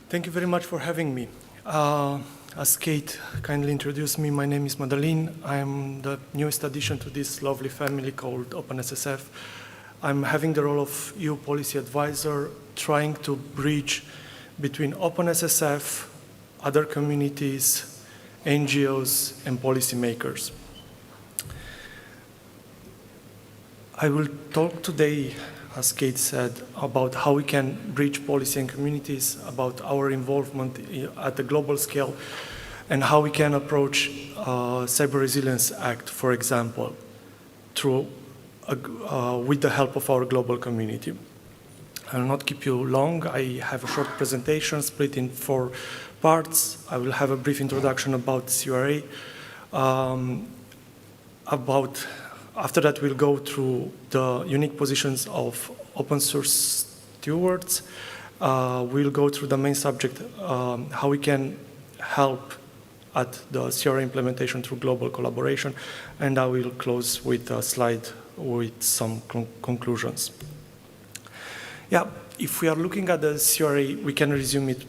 Thank you very much for having me. As Kate kindly introduced me, my name is Madalin. I'm the newest addition to this lovely family called OpenSSF. I'm having the role of EU policy advisor, trying to bridge between OpenSSF, other communities, NGOs, and policymakers. I will talk today, as Kate said, about how we can bridge policy and communities, about our involvement at the global scale, and how we can approach Cyber Resilience Act, for example, through with the help of our global community. I will not keep you long. I have a short presentation split in 4 parts. I will have a brief introduction about CRA. After that, we'll go through the unique positions of open source stewards. We'll go through the main subject, how we can help at the CRA implementation through global collaboration, and I will close with a slide with some conclusions. Yeah, if we are looking at the CRA, we can resume it,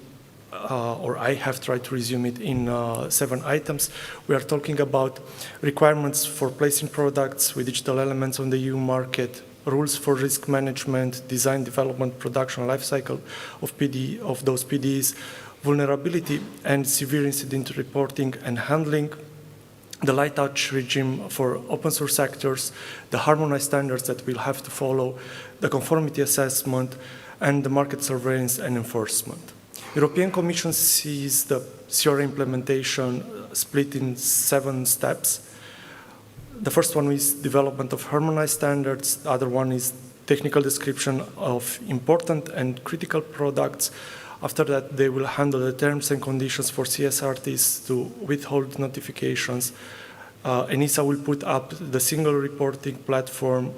or I have tried to resume it in 7 items. We are talking about requirements for placing products with digital elements on the EU market, rules for risk management, design, development, production, lifecycle of those PDs, vulnerability and severe incident reporting and handling, the light touch regime for open source actors, the harmonized standards that we'll have to follow, the conformity assessment, and the market surveillance and enforcement. European Commission sees the CRA implementation split in 7 steps. The first one is development of harmonized standards. The other one is technical description of important and critical products. After that, they will handle the terms and conditions for CSRTs to withhold notifications. ENISA will put up the single reporting platform.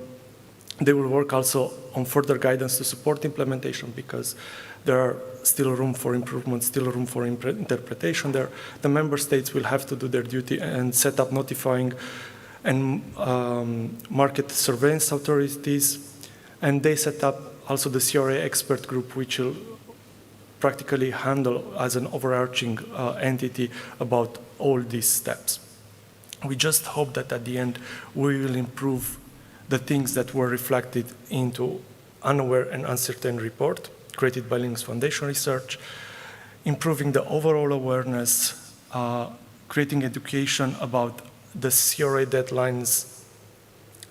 They will work also on further guidance to support implementation because there are still room for improvement, still room for interpretation there. The member states will have to do their duty and set up notifying and market surveillance authorities. And they set up also the CRA expert group, which will practically handle as an overarching entity about all these steps. We just hope that at the end, we will improve the things that were reflected into Unaware and Uncertain report created by Linux Foundation Research, improving the overall awareness, creating education about the CRA deadlines,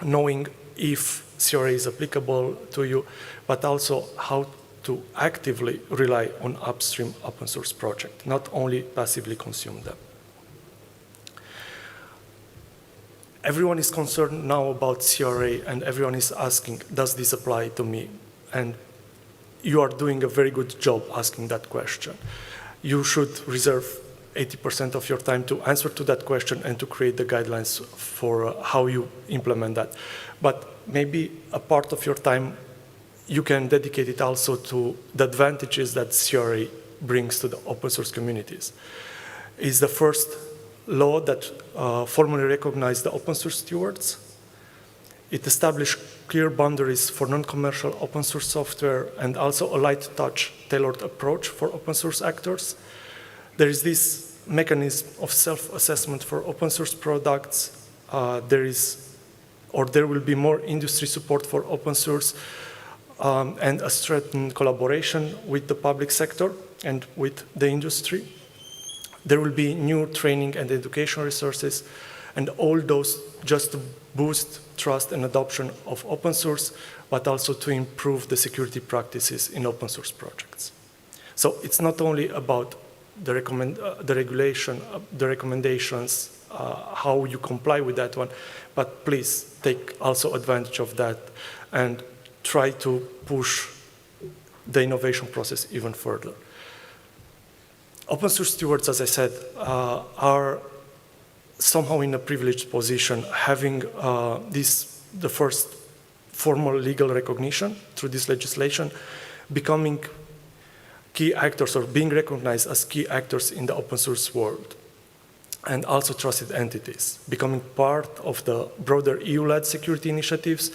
knowing if CRA is applicable to you, but also how to actively rely on upstream open source projects, not only passively consume them. Everyone is concerned now about CRA and everyone is asking, does this apply to me? And you are doing a very good job asking that question. You should reserve 80% of your time to answer to that question and to create the guidelines for how you implement that. But maybe a part of your time you can dedicate it also to the advantages that CRA brings to the open source communities. It's the first law that formally recognized the open source stewards. It established clear boundaries for non-commercial open source software and also a light touch tailored approach for open source actors. There is this mechanism of self-assessment for open source products. There will be more industry support for open source and a strengthened collaboration with the public sector and with the industry. There will be new training and education resources, and all those just to boost trust and adoption of open source, but also to improve the security practices in open source projects. So it's not only about the regulation, the recommendations, how you comply with that one, but please take also advantage of that and try to push the innovation process even further. Open source stewards, as I said, are somehow in a privileged position, having the first formal legal recognition through this legislation, becoming key actors or being recognized as key actors in the open source world, and also trusted entities, becoming part of the broader EU-led security initiatives,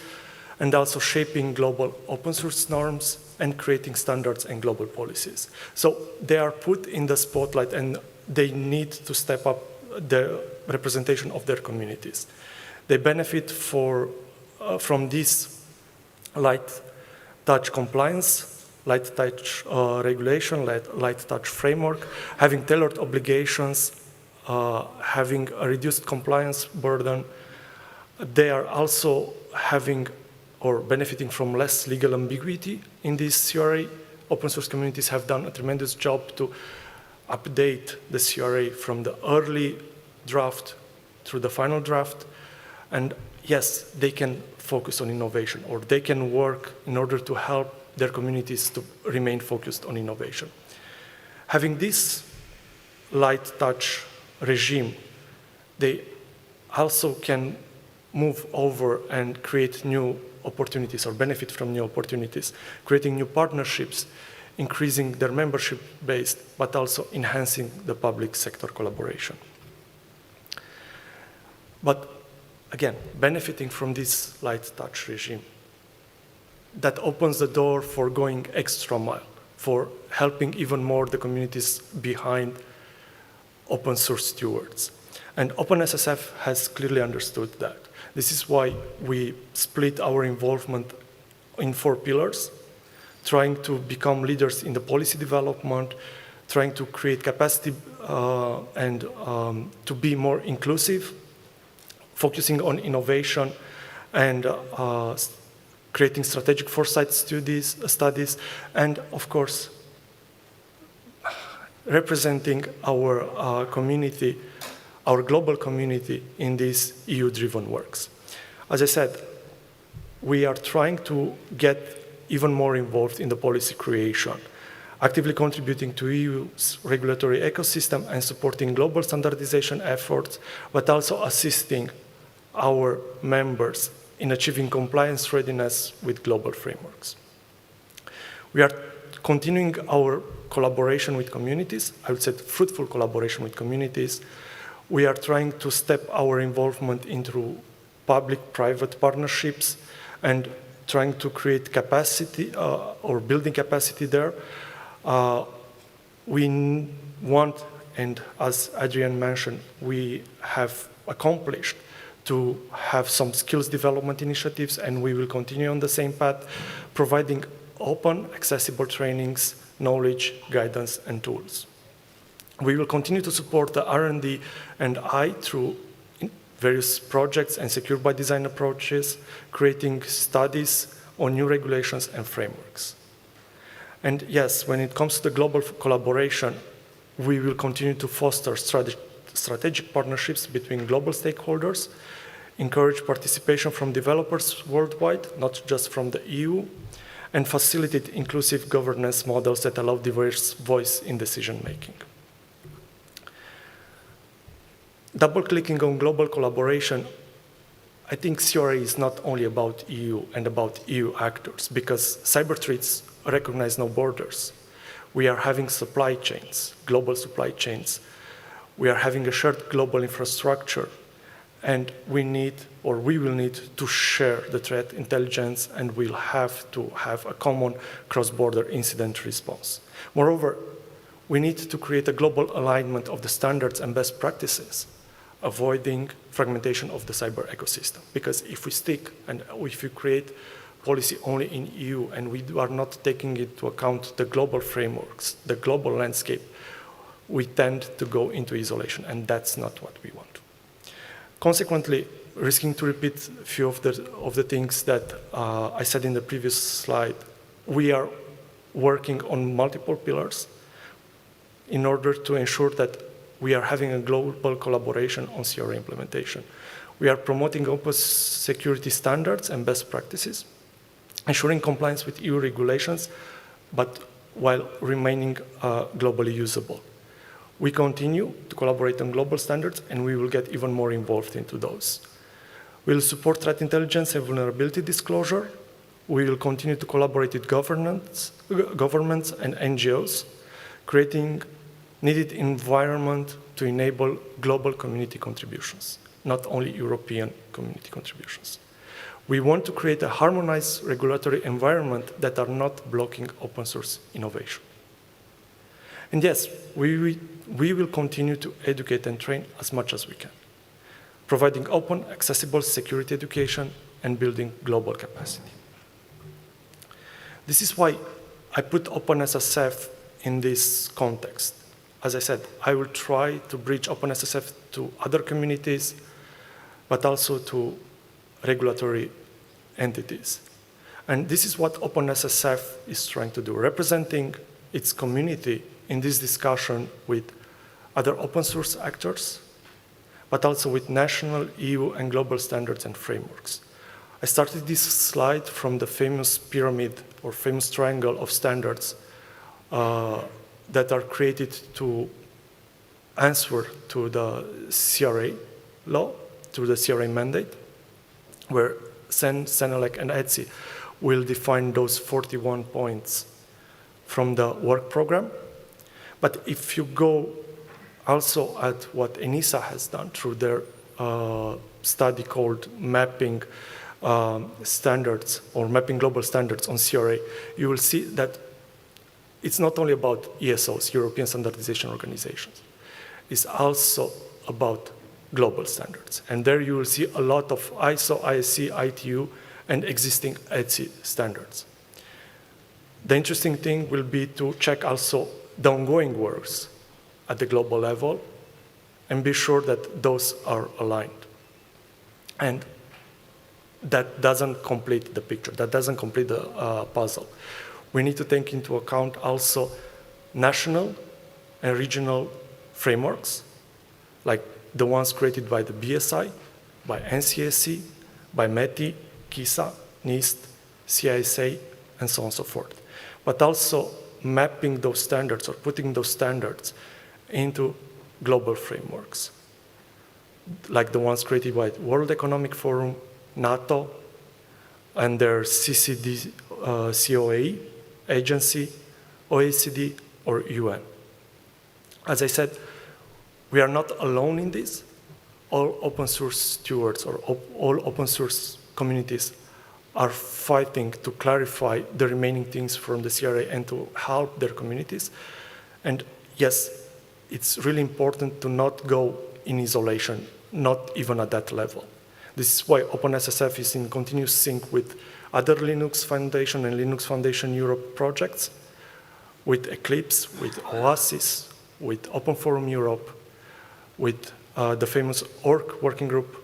and also shaping global open source norms and creating standards and global policies. So they are put in the spotlight and they need to step up the representation of their communities. They benefit from this light touch compliance, light touch regulation, light touch framework, having tailored obligations, having a reduced compliance burden. They are also having or benefiting from less legal ambiguity in this CRA. Open source communities have done a tremendous job to update the CRA from the early draft through the final draft. And yes, they can focus on innovation, or they can work in order to help their communities to remain focused on innovation. Having this light touch regime, they also can move over and create new opportunities or benefit from new opportunities, creating new partnerships, increasing their membership base, but also enhancing the public sector collaboration. But again, benefiting from this light touch regime, that opens the door for going extra mile, for helping even more the communities behind open source stewards. And OpenSSF has clearly understood that. This is why we split our involvement in 4 pillars, trying to become leaders in the policy development, trying to create capacity and to be more inclusive, focusing on innovation and creating strategic foresight studies, and of course, representing our community, our global community in these EU-driven works. As I said, we are trying to get even more involved in the policy creation, actively contributing to EU's regulatory ecosystem and supporting global standardization efforts, but also assisting our members in achieving compliance readiness with global frameworks. We are continuing our collaboration with communities, I would say fruitful collaboration with communities. We are trying to step our involvement into public-private partnerships and trying to create capacity or building capacity there. We want, and as Adrian mentioned, we have accomplished to have some skills development initiatives, and we will continue on the same path, providing open, accessible trainings, knowledge, guidance, and tools. We will continue to support the R&D and I through various projects and secure by design approaches, creating studies on new regulations and frameworks. And yes, when it comes to the global collaboration, we will continue to foster strategic partnerships between global stakeholders, encourage participation from developers worldwide, not just from the EU, and facilitate inclusive governance models that allow diverse voice in decision-making. Double-clicking on global collaboration, I think CRA is not only about EU and about EU actors, because cyber threats recognize no borders. We are having supply chains, global supply chains. We are having a shared global infrastructure, and we need, or we will need to share the threat intelligence, and we'll have to have a common cross-border incident response. Moreover, we need to create a global alignment of the standards and best practices, avoiding fragmentation of the cyber ecosystem. Because if we stick and if we create policy only in EU and we are not taking into account the global frameworks, the global landscape, we tend to go into isolation, and that's not what we want. Consequently, risking to repeat a few of the things that I said in the previous slide, we are working on multiple pillars in order to ensure that we are having a global collaboration on CRA implementation. We are promoting open security standards and best practices, ensuring compliance with EU regulations, but while remaining globally usable. We continue to collaborate on global standards, and we will get even more involved into those. We will support threat intelligence and vulnerability disclosure. We will continue to collaborate with governments and NGOs, creating needed environment to enable global community contributions, not only European community contributions. We want to create a harmonized regulatory environment that are not blocking open source innovation. And yes, we will continue to educate and train as much as we can, providing open, accessible security education and building global capacity. This is why I put OpenSSF in this context. As I said, I will try to bridge OpenSSF to other communities, but also to regulatory entities. And this is what OpenSSF is trying to do, representing its community in this discussion with other open source actors, but also with national, EU, and global standards and frameworks. I started this slide from the famous pyramid or famous triangle of standards that are created to answer to the CRA law, to the CRA mandate, where CEN, CENELEC, and ETSI will define those 41 points from the work program. But if you go also at what ENISA has done through their study called Mapping Standards or Mapping Global Standards on CRA, you will see that it's not only about ESOs, European Standardization Organizations. It's also about global standards. And there you will see a lot of ISO, ISC, ITU, and existing ETSI standards. The interesting thing will be to check also the ongoing works at the global level and be sure that those are aligned. And that doesn't complete the picture, that doesn't complete the puzzle. We need to take into account also national and regional frameworks, like the ones created by the BSI, by NCSC, by METI, KISA, NIST, CISA, and so on and so forth. But also mapping those standards or putting those standards into global frameworks, like the ones created by the World Economic Forum, NATO, and their CCD, COA agency, OECD, or UN. As I said, we are not alone in this. All open source stewards or all open source communities are fighting to clarify the remaining things from the CRA and to help their communities. And yes, it's really important to not go in isolation, not even at that level. This is why OpenSSF is in continuous sync with other Linux Foundation and Linux Foundation Europe projects, with Eclipse, with Oasis, with Open Forum Europe, with the famous ORC working group.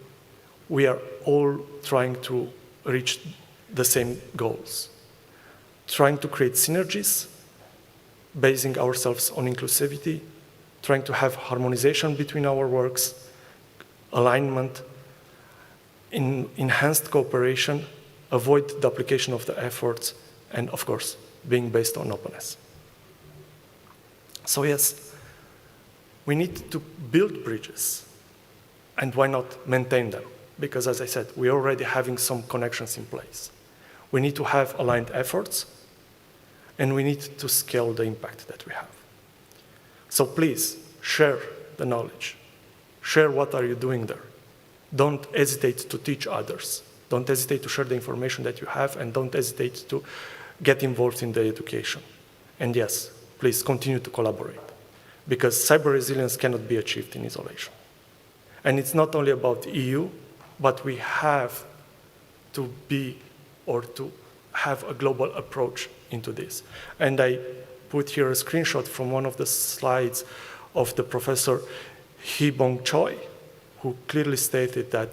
We are all trying to reach the same goals, trying to create synergies, basing ourselves on inclusivity, trying to have harmonization between our works, alignment, enhanced cooperation, avoid duplication of the efforts, and of course, being based on openness. So yes, we need to build bridges, and why not maintain them? Because as I said, we're already having some connections in place. We need to have aligned efforts, and we need to scale the impact that we have. So please, share the knowledge. Share what are you doing there. Don't hesitate to teach others. Don't hesitate to share the information that you have, and don't hesitate to get involved in the education. And yes, please continue to collaborate, because cyber resilience cannot be achieved in isolation. And it's not only about the EU, but we have to be or to have a global approach into this. And I put here a screenshot from one of the slides of the professor Hee-Bong Choi, who clearly stated that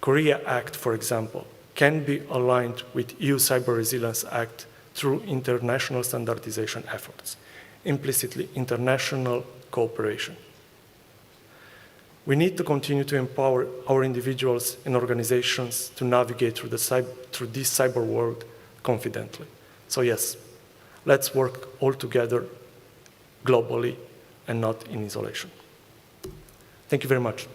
Korea Act, for example, can be aligned with EU Cyber Resilience Act through international standardization efforts, implicitly international cooperation. We need to continue to empower our individuals and organizations to navigate through this cyber world confidently. So yes, let's work all together globally and not in isolation. Thank you very much.